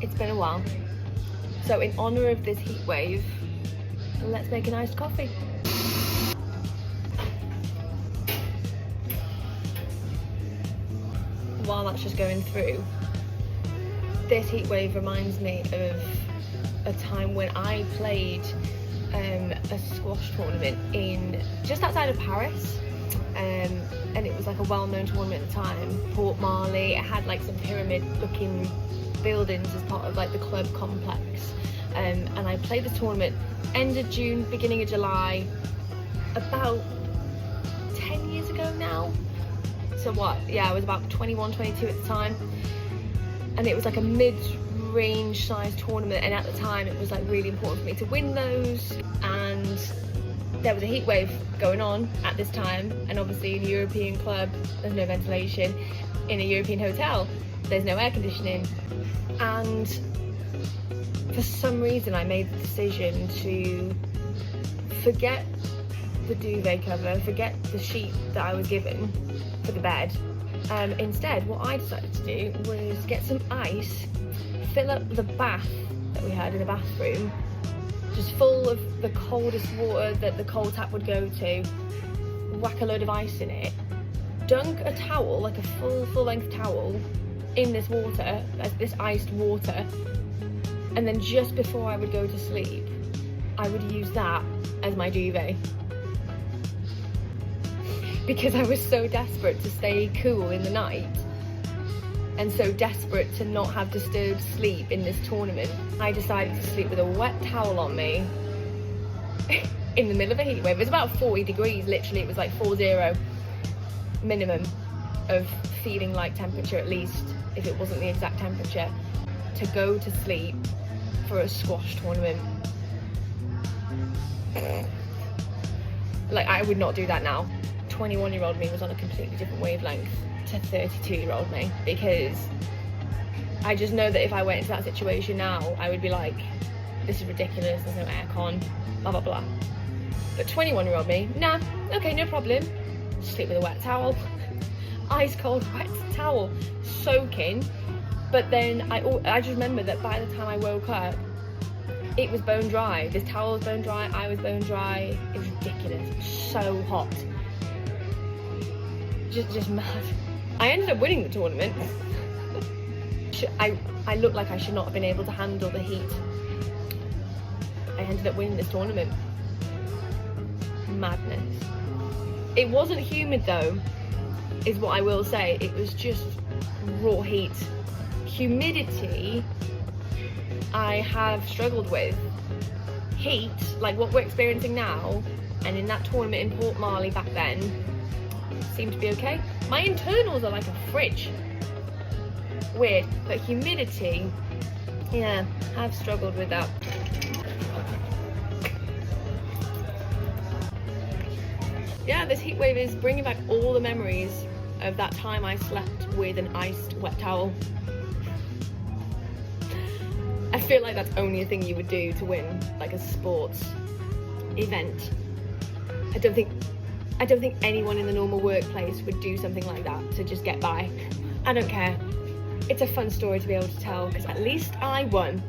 It's been a while. So in honour of this heat wave, let's make an iced coffee. While that's just going through, this heat wave reminds me of a time when I played a squash tournament in just outside of Paris, and it was like a well-known tournament at the time, Port Marly. It had like some pyramid-looking buildings as part of like the club complex, and I played this tournament end of June, beginning of July, about 10 years ago now. So what, yeah, I was about 21, 22 at the time, and it was like a mid-range size tournament, and at the time it was like really important for me to win those, and there was a heat wave going on at this time, and obviously in a European club there's no ventilation, in a European hotel there's no air conditioning, and for some reason I made the decision to forget the duvet cover, forget the sheet that I was given for the bed. Instead, what I decided to do was get some ice, fill up the bath that we had in the bathroom, just full of the coldest water that the cold tap would go to, whack a load of ice in it, dunk a towel, like a full length towel, in this water, this iced water, and then just before I would go to sleep, I would use that as my duvet. Because I was so desperate to stay cool in the night, and so desperate to not have disturbed sleep in this tournament, I decided to sleep with a wet towel on me in the middle of a heat wave. It was about 40 degrees, literally. It was like 40 minimum of feeling like temperature, at least, if it wasn't the exact temperature, to go to sleep for a squash tournament. Like, I would not do that now. 21-year-old me was on a completely different wavelength to 32-year-old me, because I just know that if I went into that situation now, I would be like, this is ridiculous, there's no aircon, blah blah blah. But 21-year-old me, nah, okay, no problem. Sleep with a wet towel, ice cold wet towel, soaking. But then I just remember that by the time I woke up, it was bone dry. This towel was bone dry, I was bone dry. It was ridiculous, it was so hot. Just mad. I ended up winning the tournament. I looked like I should not have been able to handle the heat. I ended up winning this tournament. Madness. It wasn't humid though, is what I will say. It was just raw heat. Humidity, I have struggled with. Heat, like what we're experiencing now, and in that tournament in Port Marly back then, seemed to be okay. My internals are like a fridge. Weird, but humidity, yeah, I've struggled with that. Yeah, this heat wave is bringing back all the memories of that time I slept with an iced wet towel. I feel like that's only a thing you would do to win like a sports event. I don't think anyone in the normal workplace would do something like that to just get by. I don't care. It's a fun story to be able to tell, because at least I won.